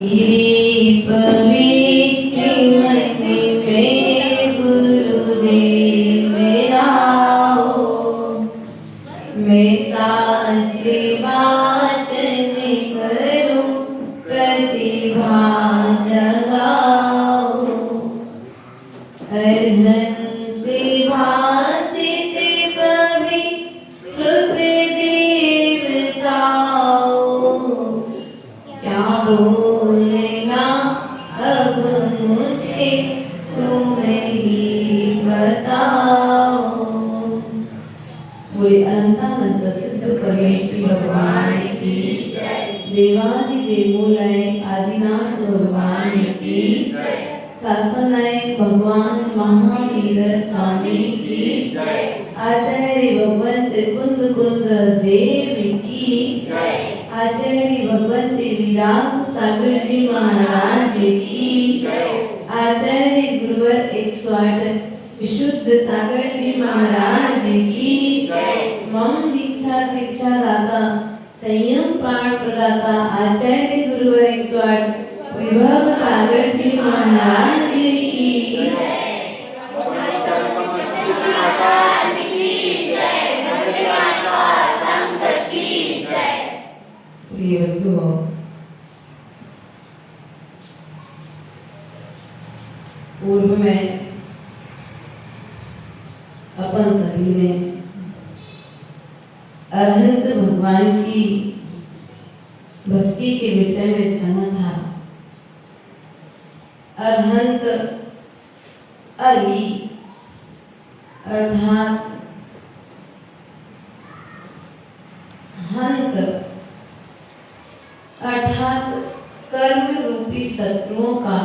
पवित्र मन में गुरुदेव मेरा हो, मैं शास्त्र वाचन करूं प्रतिभा जगाओ, अर्हन्त भासित सभी श्रुत देवताओं, क्या बोलना अब मुझे तुम ही बताओ। बोले अनंतानंद सिद्ध परमेश्वरी भगवान की जय, देवादिदेव मूलय आदिनाथ भगवान की जय, शासनायक भगवान महावीर स्वामी की जय, आचार्य भगवंत कुंद कुंद देव की जय, आचार्य भगवंत विराग सागर जी महाराज की जय, आचार्य गुरुवर 108 विशुद्ध सागर जी महाराज की जय, मम दीक्षा शिक्षा दाता संयम पाठ प्रदाता आचार्य गुरुवर 108 विभव सागर जी महाराज की जय। प्रिय बंधुओं, पूर्व में अपन सभी ने अरहंत भगवान की भक्ति के विषय में जाना था। अरहंत अली अर्थात हंत अर्थात कर्म रूपी शत्रुओं का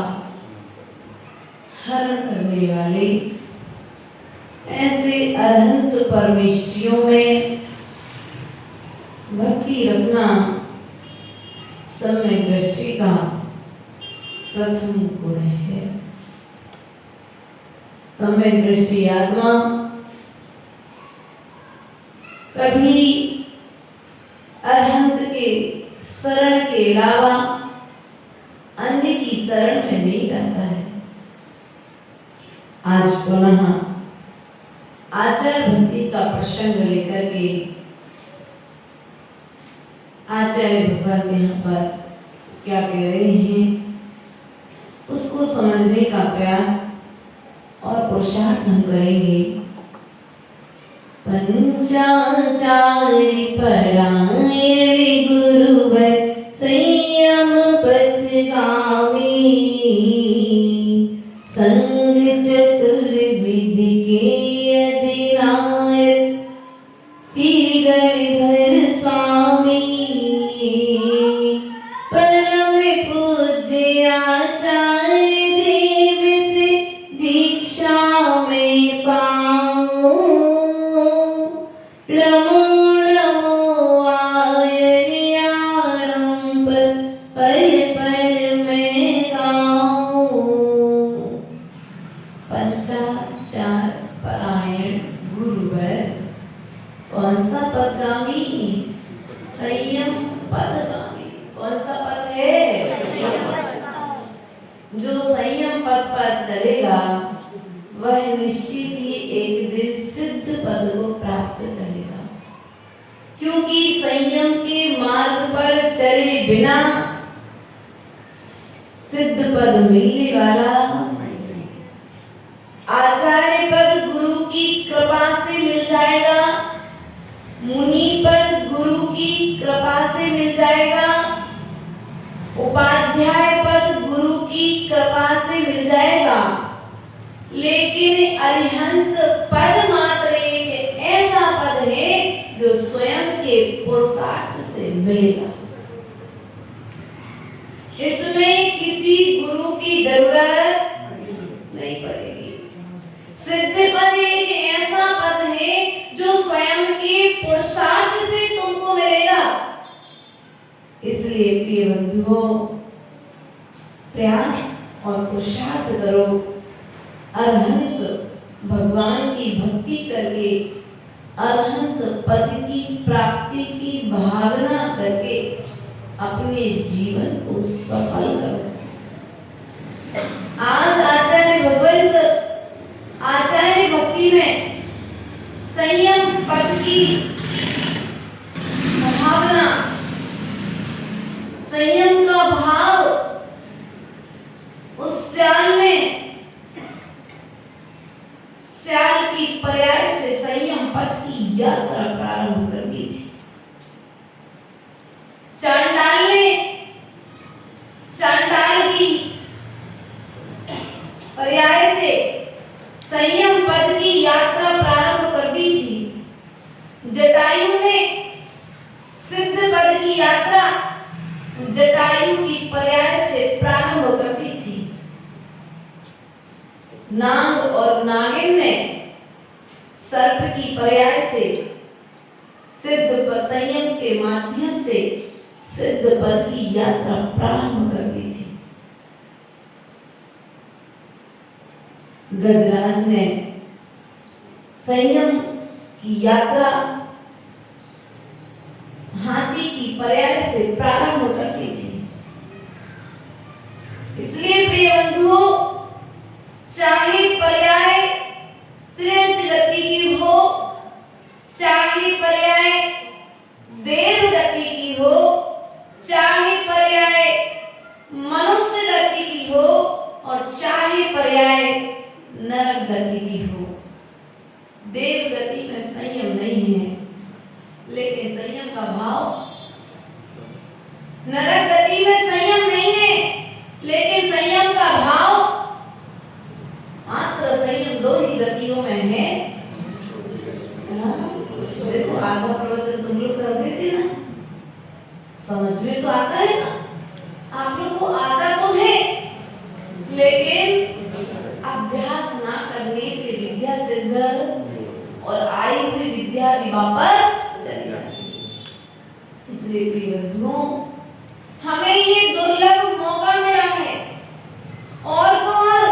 हरण करने वाले, ऐसे अरहंत परमेष्ठियों में भक्ति रखना समय दृष्टि का प्रथम गुण है। समय दृष्टि आत्मा कभी अरहंत के शरण के अलावा अन्य की शरण में नहीं जाता है। आज पुनः आचार भक्ति का प्रसंग लेकर के आचार्य भगवान यहाँ पर क्या कह रहे हैं उसको समझने का प्रयास और पुरुषार्थ हम करेंगे। पंचाचार्य परायण गुरुवर संयम पथगामी, संग चतुर्विधि के अधिनायक गणधर स्वामी, परम पूज्य आचार्य देव से दीक्षा में पाऊं, नमो नमो आयर्याणं पल पल में गाऊं। पंचाचार परायण गुरुवर कौन सा पथगामी? संयम पथगामी। कौन सा पथ है? जो संयम पथ पर चलेगा वह निश्चित ही एक दिन सिद्ध पद को प्राप्त करेगा, क्योंकि संयम के मार्ग पर चले बिना सिद्ध पद मिलने वाला नहीं। आचार्य पद गुरु की कृपा से मिल जाएगा, मुनि पद गुरु की कृपा से मिल जाएगा, उपाध्याय पद गुरु की कृपा से मिल जाएगा, लेकिन अरिहंत पद मात्र एक ऐसा पद है जो स्वयं के पुरुषार्थ से मिलेगा। इसमें किसी गुरु की जरूरत नहीं पड़ेगी। सिद्ध पद एक ऐसा पद है जो स्वयं के पुरुषार्थ से तुमको मिलेगा। इसलिए प्रिय बंधुओं, प्रयास और पुरुषार्थ करो, अरहंत भगवान की भक्ति करके अरहंत पद की प्राप्ति की भावना करके अपने जीवन को सफल करो। आज आचार्य भगवंत आचार्य भक्ति में संयम पद की भावना, संयम का भाव उस स्याल ने स्याल की पर्याय से संयम पथ की यात्रा प्रारंभ कर दी थी। चांडाल की पर्याय से संयम पद की यात्रा प्रारंभ कर दी थी। जटायु ने सिद्ध पद की यात्रा जटायु की पर्याय से प्रारंभ कर दी थी। नाग और नागिन ने सर्प की पर्याय से सिद्ध पद संयम के माध्यम से सिद्ध पद की यात्रा प्रारंभ कर दी थी। गजराज ने संयम की यात्रा हाथी की पर्याय से प्रारंभ कर दी थी। इसलिए प्रिय बंधुओं, चाहे पर्याय त्रिज गति की हो, चाहे पर्याय देव गति की हो, चाहे पर्याय मनुष्य गति की हो और चाहे पर्याय नरक गति की हो, देव गति में संयम नहीं है, लेकिन संयम का भाव, नरक गति में संयम नहीं है, लेकिन संयम का भाव, मात्र संयम दो ही गतियों में है। देखो आधा प्रवचन तुम लोग कर देते ना, समझ में तो आता है ना, आप लोग को आता तो है, लेकिन अभ्यास ना करने से विद्या सिद्ध और आई हुई विद्या भी वापस चली जाती है। इसलिए प्रिय बंधुओं, हमें ये दुर्लभ मौका मिला है और तो और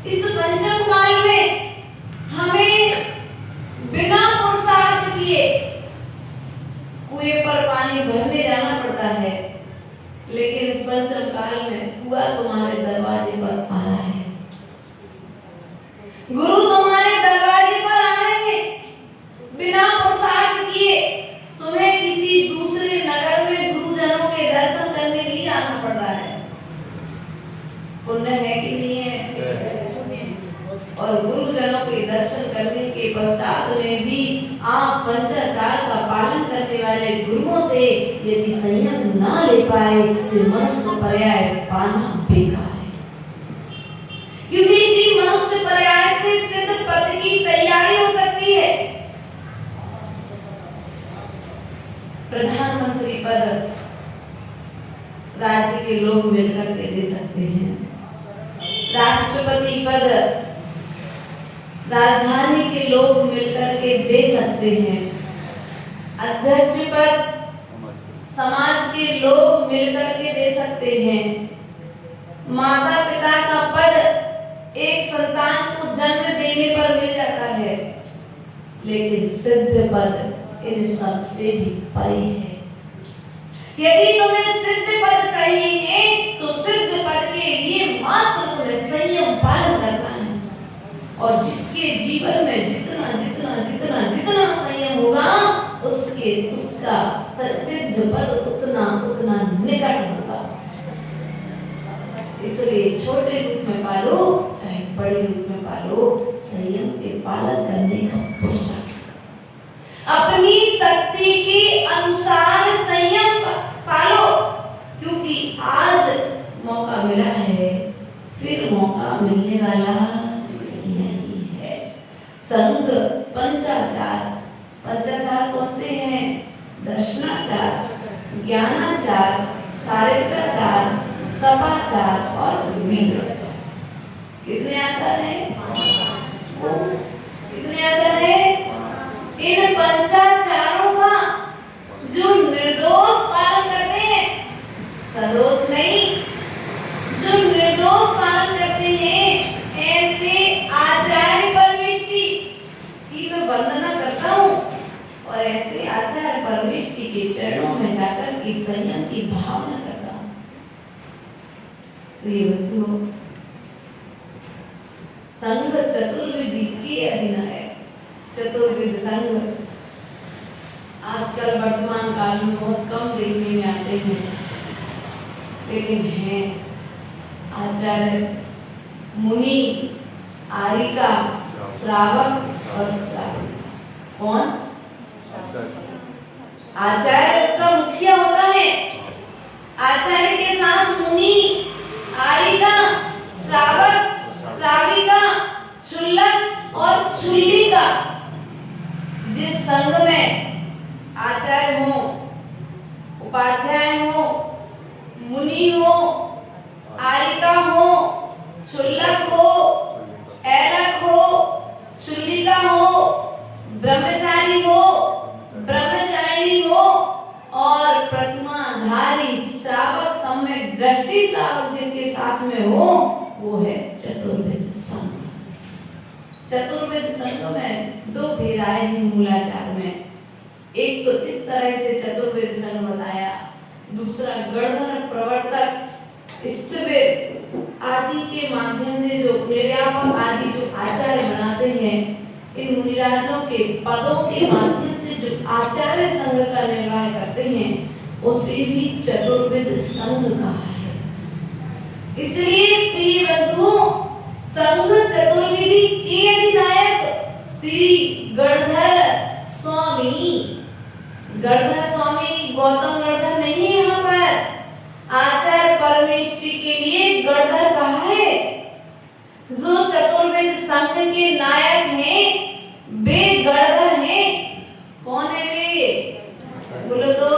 इस पंचम काल में हमें बिना पुरुषार्थ किए कुएं पर पानी भरने जाना पड़ता है, लेकिन इस पंचम काल में कुआं तुम्हारे दरवाजे पर आ रहा है, गुरु तुम्हारे दरवाजे पर आ रहे हैं। बिना पुरुषार्थ किए तुम्हें किसी दूसरे नगर में गुरुजनों के दर्शन करने नहीं जाना पड़ रहा है। पुण्य है कि नहीं है? और गुरुजनों के दर्शन करने के पश्चात में भी आप पंचाचार का पालन करने वाले गुरुओं से यदि संयम ना ले पाए तो मनुष्य पर्याय पाना बेकार है, क्योंकि इसी मनुष्य पर्याय से सिद्ध पद की तैयारी हो सकती है। प्रधानमंत्री पद राज्य के लोग मिलकर के दे सकते हैं, राष्ट्रपति पद राजधानी के लोग मिलकर के दे सकते हैं, अध्यक्ष पद समाज के लोग मिलकर के दे सकते हैं, माता पिता का पद एक संतान को जन्म देने पर मिल जाता है, लेकिन सिद्ध पद इन सब से भी परे है। यदि तुम्हें सिद्ध पद चाहिए तो सिद्ध पद के लिए मात्र तुम्हें संयम पालन करना है, और जिसके जीवन में जितना जितना जितना जितना संयम होगा उसका सिद्ध पद उतना उतना निकट होगा। इसलिए छोटे रूप में पालो चाहे बड़े रूप में पालो, संयम के पालन करने का पुरुषार्थ, अपनी शक्ति के अनुसार संयम पालो, क्योंकि आज मौका मिला है फिर मौका मिलने वाला नहीं है। संग पंचाचार, पंचाचार कौन से हैं? दर्शनाचार, ज्ञानाचार, चारित्राचार, तपाचार और वीराचार। कितने आचार हैं? कितने आचार हैं? इन पंचाचारों का जो निर्दोष पालन करते हैं, सदोष नहीं, जो निर्दोष पालन करते हैं, ऐसे आचार्य परमेष्टि की मैं वंदना करता हूँ और ऐसे आचार्य परमेष्टि के चरणों में जाकर के संयम की भाव प्रिय बंधुओं, संघ चतुर्विधि के अधिनायक, चतुर्विध संघ आजकल वर्तमान काल में बहुत कम देखने में आते हैं, लेकिन हैं आचार्य, मुनि, आरिका, श्रावक और श्राविका। कौन? आचार्य उसका मुखिया होता है। आचार्य के साथ मुनि, आरिका, श्रावक, श्राविका, शुल्लक और शुल्लिका। जिस संघ में आचार्य हो, उपाध्याय हो, मुनि हो, आरिका हो, शुल्लक हो, ऐलक हो, शुल्लिका हो, ब्रह्मचारी हो, ब्रह्मचारिणी हो और प्रतिमाधारी श्रावक, सम्यक दृष्टि श्रावक जिनके साथ में हो, वो है चतुर्विध संघ। चतुर्विध संघ में दो भेद आए हैं मूलाचार में। एक तो इस तरह से चतुर्वेद संघ बताया, दूसरा गणधर, प्रवर्तक, स्तुवेद आदि के माध्यम से जो निर्यापक आदि जो आचार्य बनाते हैं, इन मुनिराजों के पदों के माध्यम से जो आचार्य संघ का निर्वाह करते हैं, उसे भी चतुर्वेद संघ कहा है। इसलिए प्रिय बंधुओं, संघ चतुर्विधि के अधिनायक श्री गणधर स्वामी, गणधर स्वामी गौतम गणधर नहीं है, यहाँ पर आचार्य परमेष्टि के लिए गणधर कहा है। जो चतुर्वेद संघ के नायक हैं, वे गणधर हैं। कौन है वे? बोलो तो,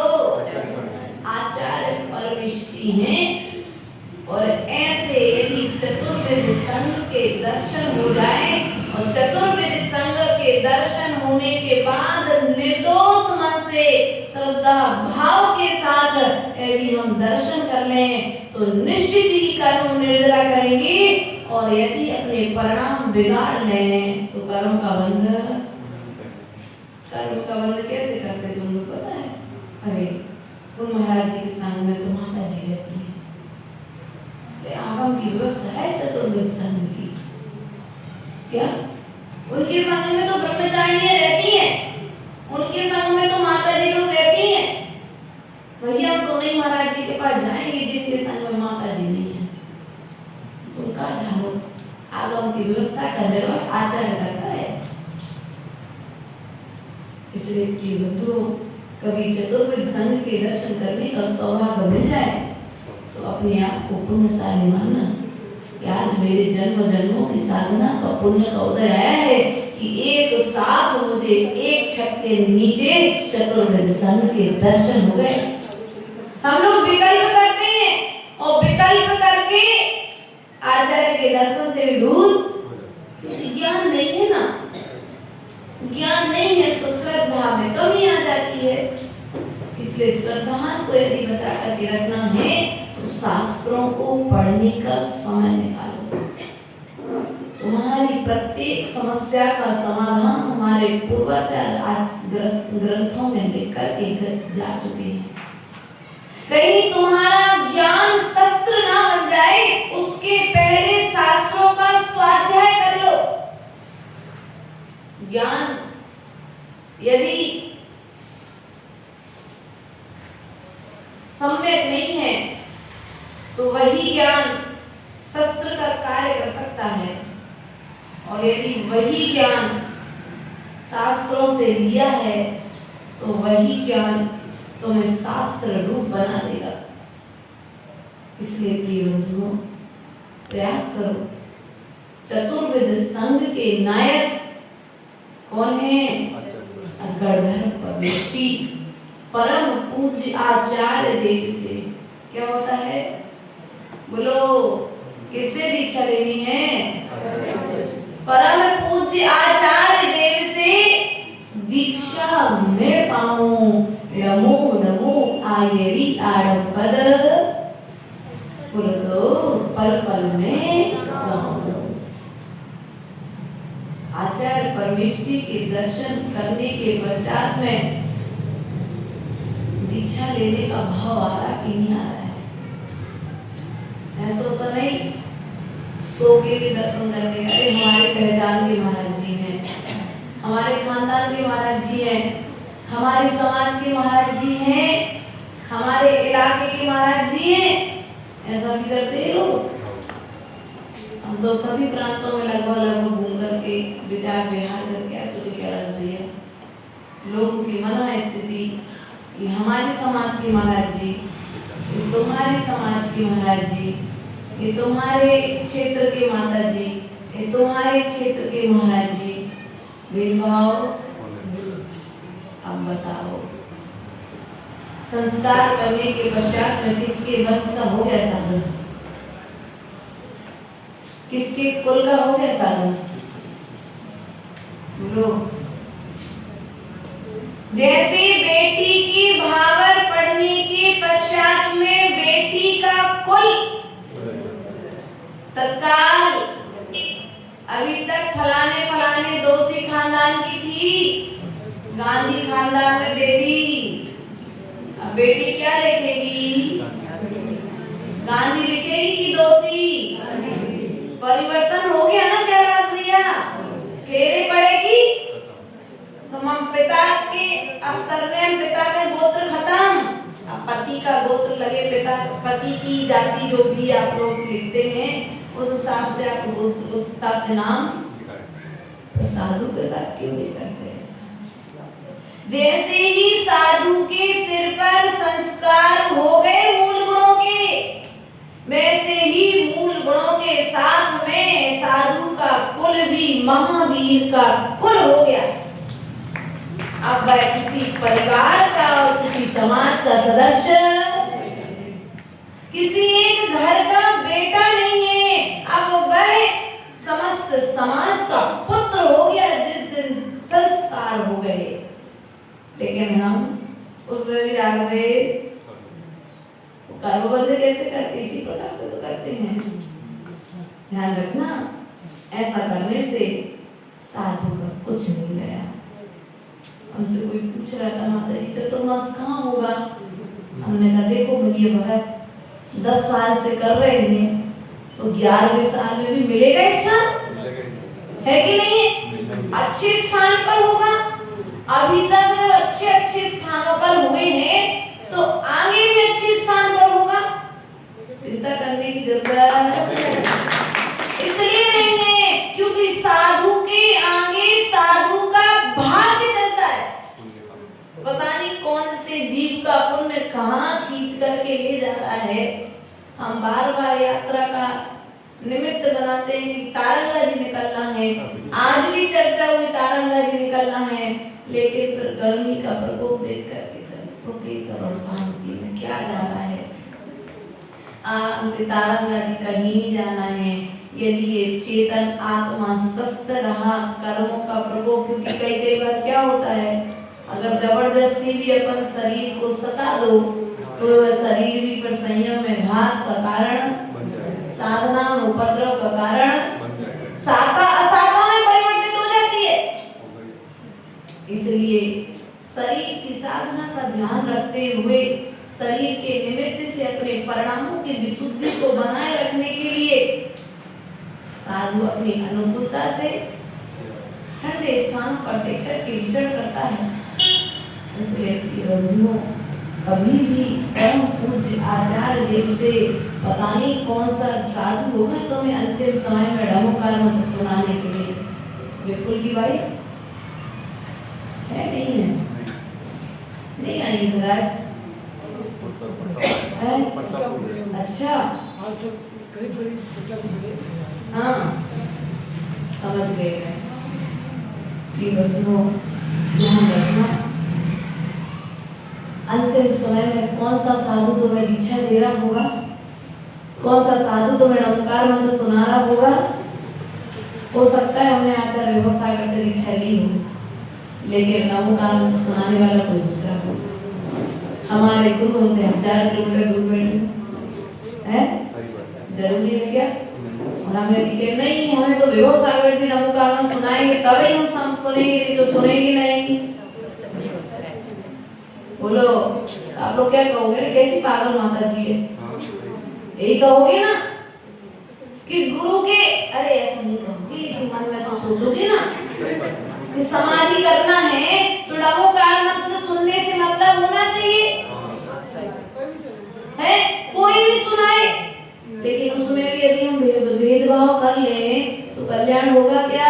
आचार्य परमेष्टि हैं। और ऐसे यदि चतुर्वेद संघ के दर्शन हो जाए और चतुर्वेद संघ के दर्शन होने के बाद निर्दोष मन से श्रद्धा भाव के साथ यदि हम दर्शन कर लें तो निश्चित ही कर्म निर्जरा करेंगे, और यदि अपने परिणाम बिगाड़ लें तो कर्म का बंध कैसे करते तुमको पता है? अरे उन महाराज जी के संग में तो माता जी रहती है, आगम की व्यवस्था है चतुर्वेद संघ की। क्या उनके संग में तो ब्रह्मचारिणियां रहती हैं, उनके संग में तो माता जी लोग रहती हैं। भैया हम तो नहीं महाराज जी के पास जाएंगे जिनके संग में माता जी नहीं है। तुम कहाँ जानो? आगम की व्यवस्था का निर्वाह आचार्य करता है। इसलिए प्रिय बंधुओं, कभी चतुर्वेद संघ के दर्शन करने का सौभाग्य मिल जाए तो अपने आप को पुण्यशाली मानना कि आज मेरे जन्म जन्मों की साधना का पुण्य का उदय आया है कि एक साथ मुझे एक छत के नीचे चतुर्वेद संघ के दर्शन हो गए। हम लोग विकल्प करते हैं और विकल्प करके आचार्य के दर्शन से विदूर, क्योंकि ज्ञान नहीं है ना, ज्ञान नहीं है तो श्रद्धा में कमी आ जाती है। इसलिए श्रद्धा को यदि बचा करके रखना है तो शास्त्रों को पढ़ने का समय निकालो। तुम्हारी प्रत्येक समस्या का समाधान हमारे पूर्वज आज ग्रंथों में लिख कर जा चुके हैं। कहीं तुम्हारा ज्ञान शस्त्र ना बन जाए, उसके पहले शास्त्रों का स्वाध्याय कर लो। ज्ञान यदि सम्यक नहीं है तो वही ज्ञान शस्त्र का कार्य कर सकता है, और यदि वही ज्ञान शास्त्रों से लिया है तो वही ज्ञान तुम्हें शास्त्र रूप बना देगा। इसलिए प्रिय बंधुओं, प्रयास करो। चतुर्वेद संघ के नायक कौन है? गणधर परमेष्टि परम पूज्य आचार्य देव से। क्या होता है? बोलो, किससे दीक्षा लेनी है? परम पूज्य आचार्य देव से दीक्षा मैं पाऊं। नमो नमो आयरी आड़पद, बोलो तो पल पल में गाऊं। आचार्य परमेष्टि के दर्शन करने के पश्चात में दीक्षा लेने का भाव आ रहा कि नहीं आ रहा है? ऐसा तो नहीं सो के भी दर्शन करने, अरे हमारे पहचान के महाराज जी हैं, हमारे खानदान के महाराज जी हैं, हमारे समाज के महाराज जी हैं, हमारे इलाके के महाराज जी हैं, ऐसा भी करते हैं लोग। हम तो सभी प्रांतों में लगभग घूम करके विचार विहार करके आ चुके हैं भैया। लोगों की मना स्थिति कि हमारे समाज के महाराज जी, ये तुम्हारे समाज के महाराज जी, ये तुम्हारे क्षेत्र के माता जी, ये तुम्हारे क्षेत्र के महाराज जी, भेदभाव। अब बताओ, संस्कार करने के पश्चात में किसके बस का हो गया साधन, किसके कुल का हो गया साधन? बोलो। जैसे बेटी की भावर पढ़ने के पश्चात में बेटी का कुल तत्काल, अभी तक फलाने फलाने दोषी खानदान की थी, गांधी खानदान में दे दी। अब बेटी क्या लिखेगी? गांधी लिखेगी कि दोषी? परिवर्तन हो गया ना कैलाश भैया, फेरे पड़ेगी तो हम पिता के अब सरनेम, पिता का गोत्र खत्म, अब पति का गोत्र लगे, पिता पति की जाति जो भी आप लोग लिखते हैं उस हिसाब से आप गोत्र, उस हिसाब से नाम। साधु के साथ क्यों नहीं करते ऐसा? जैसे ही साधु के सिर पर संस्कार हो गए मूल गुणों के, वैसे ही मूल गुणों के साथ में साधु का कुल भी महावीर का कुल हो गया। अब वह किसी परिवार का और किसी समाज का सदस्य, किसी एक घर का बेटा नहीं है, अब वह समस्त समाज का पुत्र हो गया जिस दिन संस्कार हो गए। लेकिन हम उसमें भी रागद्वेष कर्मबंध कैसे करते, इसी प्रकार से तो करते हैं। ध्यान रखना, ऐसा करने से साधु का कुछ नहीं गया। हमसे कोई पूछ रहा था, माता जी चतुर्मास कहाँ होगा? हमने कहा देखो भैया भरत, 10 साल से कर रहे हैं तो 11वें साल में भी मिलेगा इस साल, है कि नहीं? अच्छे स्थान पर होगा। अभी तक अच्छे अच्छे स्थानों पर हुए हैं तो आगे भी अच्छे स्थान पर होगा। चिंता करने की जरूरत इसलिए नहीं है क्योंकि साधु के आगे साधु का भाग्य चलता है। पता नहीं कौन से जीव का पुण्य कहाँ खींच करके ले जा रहा है। हम बार बार यात्रा का निमित्त बनाते हैं कि तारंगा जी निकलना है, आज भी चर्चा हुई तारंगा जी निकलना है, लेकिन फिर गर्मी का प्रकोप देख करके चलो रुके करो, शांति में क्या जा रहा है। हमसे तारंगा जी कहीं नहीं जाना है। यदि ये चेतन आत्मा स्वस्थ रहा, कर्मों का प्रकोप, क्योंकि कई बार क्या होता है, अगर जबरदस्ती भी अपन शरीर को सता दो तो वह शरीर भी पर संयम में घात का कारण, साधना में उपद्रव का कारण, साता असाता में परिवर्तित हो जाती है। इसलिए शरीर की साधना का ध्यान रखते हुए शरीर के निमित्त से अपने परिणामों की विशुद्धि को बनाए रखने के लिए साधु अपनी अनुकूलता से ठंडे स्थान पर टेकर के विचरण करता है। इसलिए कभी भी परम पूज्य आचार्य देव से पता नहीं कौन सा साधु होगा तो मैं अंतिम समय में ढमोकार मत सुनाने के लिए, बिल्कुल की भाई है नहीं है, नहीं आई महाराज है। अच्छा हाँ समझ गए हैं। ध्यान रखना, अंतिम समय में कौन सा साधु तुम्हें दीक्षा दे रहा होगा, कौन सा साधु तुम्हें नमस्कार मंत्र सुना रहा होगा। हो सकता है हमने आचार्य विभूसागर से दीक्षा ली हो, लेकिन नमस्कार मंत्र सुनाने वाला कोई दूसरा हो। हमारे गुरु हमसे 1000 किलोमीटर दूर बैठे हैं, जरूरी है क्या? और हमें दिखे नहीं, हमें तो विभूसागर जी नमस्कार मंत्र सुनाएंगे तभी हम सुनेंगे, नहीं तो सुनेंगे नहीं। बोलो आप लोग क्या कहोगे? कैसी पागल माता जी है, यही कहोगे ना? कि गुरु के, अरे ऐसा नहीं कहूंगी लेकिन मन में तो सोचोगे ना कि समाधि करना है तो नमोकार मंत्र सुनने से मतलब होना चाहिए है, कोई भी सुनाए, लेकिन उसमें भी यदि हम भेदभाव कर ले तो कल्याण होगा क्या?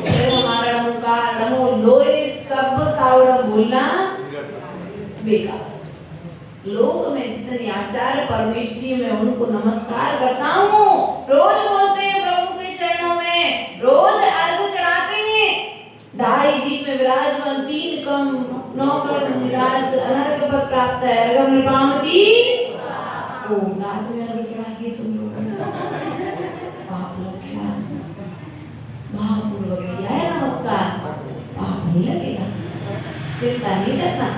फिर हमारा नमोकार नमो लोए सब सावड़ा बोलना बेकार। लोक में जितने आचार्य परमेश्वरी में उनको नमस्कार करता हूँ, रोज बोलते हैं प्रभु के चरणों में, रोज अर्घ चढ़ाते हैं, 2.5 दीप में विराजमान 3 कम 9 कर विराज अनर्घ पद प्राप्त है अर्घ नृपामती ओ रात में अर्घ चढ़ा के तुम लोग पाप लोग क्या भावपूर्वक किया है नमस्कार, पाप नहीं लगेगा, चिंता नहीं करना,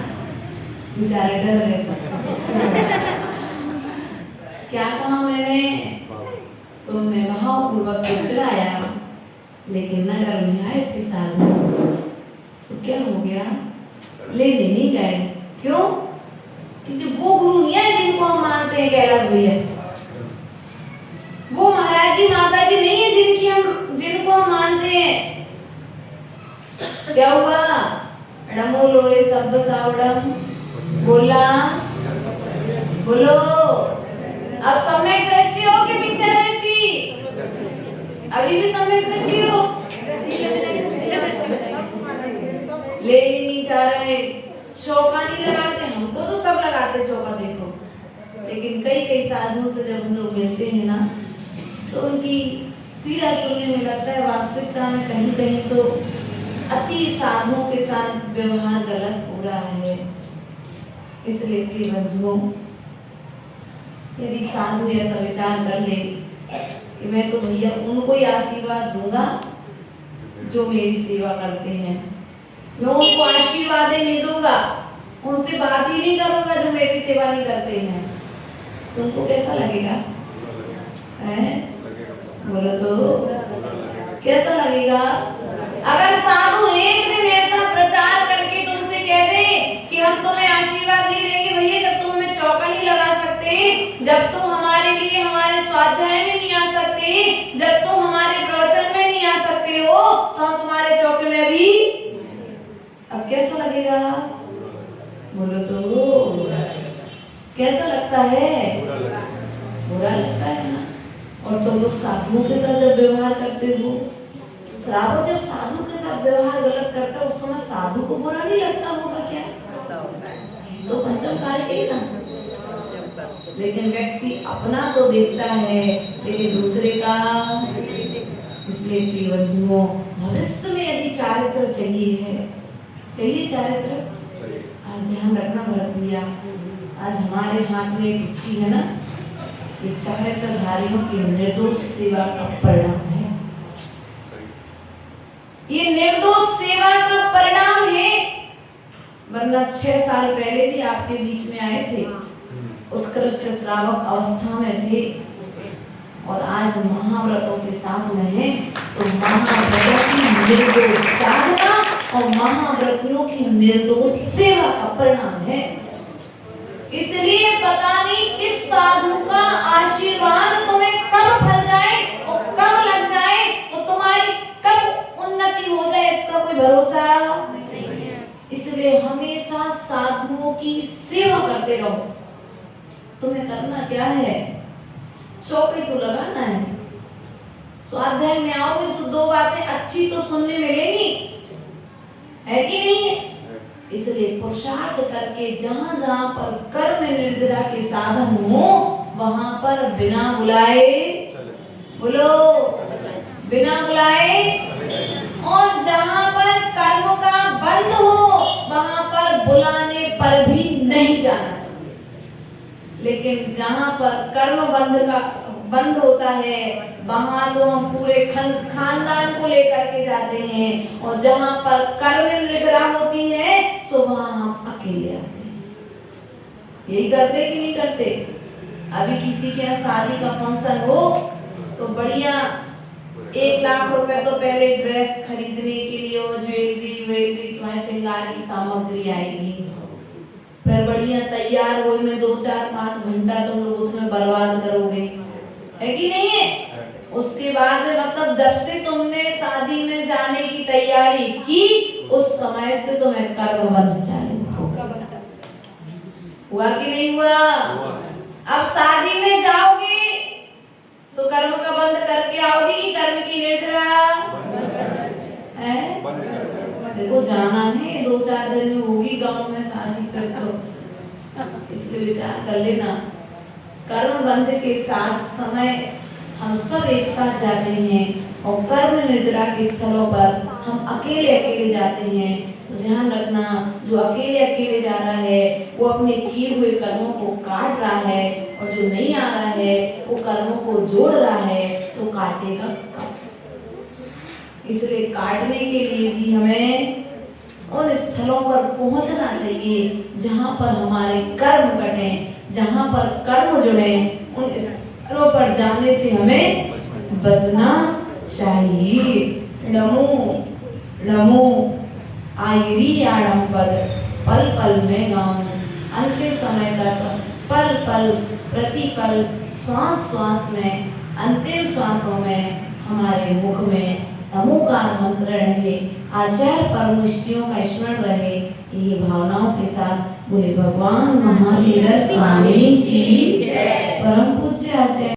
बेचारे डर रहे सब क्या कहा मैंने, तुमने भावपूर्वक चढ़ाया, लेकिन नगर में आए थे साधु तो क्या हो गया, लेने नहीं गए, क्यों? क्योंकि वो गुरु नहीं है जिनको हम मानते हैं कैलाश भैया, वो महाराज जी माता जी नहीं है जिनको हम मानते हैं। क्या हुआ? नमो लोए सब सावड़म बोला, बोलो अब सम्यक दृष्टि हो कि मिथ्या दृष्टि? अभी भी सम्यक दृष्टि हो, ले ही नहीं जा रहे, चौका नहीं लगाते, हमको तो सब लगाते चौका देखो, लेकिन कई साधुओं से जब हम लोग मिलते हैं ना तो उनकी पीड़ा सुनने में लगता है वास्तविकता में कहीं तो अति साधुओं के साथ व्यवहार गलत हो रहा है। इसलिए प्रिय बंधुओं, यदि साधु ऐसा विचार कर ले कि मैं तो भैया उनको ही आशीर्वाद दूंगा जो मेरी सेवा करते हैं, मैं उनको आशीर्वाद नहीं दूंगा, उनसे बात ही नहीं करूंगा जो मेरी सेवा नहीं करते हैं, तुमको कैसा लगेगा? बोलो तो कैसा लगेगा? अगर साधु एक दिन ऐसा प्रचार करके तुमसे कह दे कि हम तुम्हें आशीर्वाद नहीं देंगे भैया जब तुम हमें चौका नहीं लगा सकते, जब तुम हमारे लिए हमारे स्वाध्याय में नहीं आ सकते, जब तुम हमारे प्रवचन में नहीं आ सकते हो, तो हम तुम्हारे चौके में भी, अब कैसा लगेगा? बोलो तो कैसा लगता है? बुरा लगता है ना। और तुम लोग साधुओं के साथ जब व्यवहार करते हो, श्रावक जब साधु के साथ व्यवहार गलत करता है उस समय साधु को बुरा नहीं लगता होगा क्या? तो पंचम काल के ना, लेकिन व्यक्ति अपना तो देखता है लेकिन दूसरे का। इसलिए प्रिय बंधुओं, भविष्य में यदि चारित्र चाहिए चारित्र, आज ध्यान रखना भरत भैया, आज हमारे हाथ में एक चिट्ठी है ना, ये चारित्रधारियों की निर्दोष सेवा का परिणाम है, ये निर्दोष सेवा का परिणाम है। वरना 6 साल पहले भी आपके बीच में आए थे, उत्कृष्ट श्रावक अवस्था में थे, और आज महाव्रतों के साथ में है। तो महाव्रतों की निर्दोष साधना और महाव्रतियों की निर्दोष सेवा का परिणाम है। इसलिए पता नहीं किस साधु का आशीर्वाद तुम्हें कब फल जाए और कब लग जाए और तुम्हारी कब उन्नति हो जाए, इसका कोई भरोसा नहीं है। इसलिए हमेशा साधुओं की सेवा करते रहो। तुम्हें करना क्या है? चौके तो लगाना है। स्वाध्याय में आओगे तो 2 बातें अच्छी तो सुनने मिलेंगी, है कि नहीं? इसलिए पुरुषार्थ करके जहां पर कर्म निर्जरा के साधन हो वहां पर बिना बुलाए, बोलो बिना बुलाए, और जहां पर कर्म का बंद हो वहां पर बुलाने पर भी नहीं जाना चाहिए। लेकिन जहां पर कर्म बंद होता है वहां तो हम पूरे खानदान को लेकर के जाते हैं, और जहां पर कर्म निद्रा होती है सो वहां हम अकेले आते हैं। यही करते कि नहीं करते? अभी किसी के यहाँ शादी का फंक्शन हो तो बढ़िया 1 लाख रुपए तो पहले ड्रेस खरीदने के लिए और ज्वेलरी तुम्हारे श्रृंगार की सामग्री आएगी, फिर बढ़िया तैयार हुए में 2, 4, 5 घंटा तुम लोग उसमें बर्बाद करोगे, है कि नहीं है? उसके बाद में मतलब जब से तुमने शादी में जाने की तैयारी की उस समय से तुम्हें कर्म बंध चालू हुआ कि नहीं हुआ? अब शादी में जाओगे तो कर्म का बंध करके आओगे कि कर्म की निर्जरा है? देखो जाना है 2-4 दिन में होगी गांव में शादी कर, तो इसलिए विचार कर लेना। कर्म बंध के साथ समय हम सब एक साथ जाते हैं और कर्म निर्जरा के स्थलों पर हम अकेले अकेले जाते हैं। तो ध्यान रखना, जो अकेले अकेले जा रहा है वो अपने किए हुए कर्मों को काट रहा है और जो नहीं आ रहा है वो कर्मों को जोड़ रहा है, तो काटेगा कब? इसलिए काटने के लिए भी हमें उन स्थलों पर पहुंचना चाहिए जहां पर हमारे कर्म कटे, जहां पर कर्म जुड़े। उन स्थलों पर जाने से हमें बचना चाहिए। नमो नमो आयरी आडंबर पल पल में गाऊं, अंतिम समय तक पल पल प्रतिपल श्वास श्वास में अंतिम श्वासों में हमारे मुख में नमो का मंत्र रहे, आचार्य परमुष्टियों का स्मरण रहे। ये भावनाओं के साथ बोले भगवान महावीर स्वामी की जय। परम पूज्य आचार्य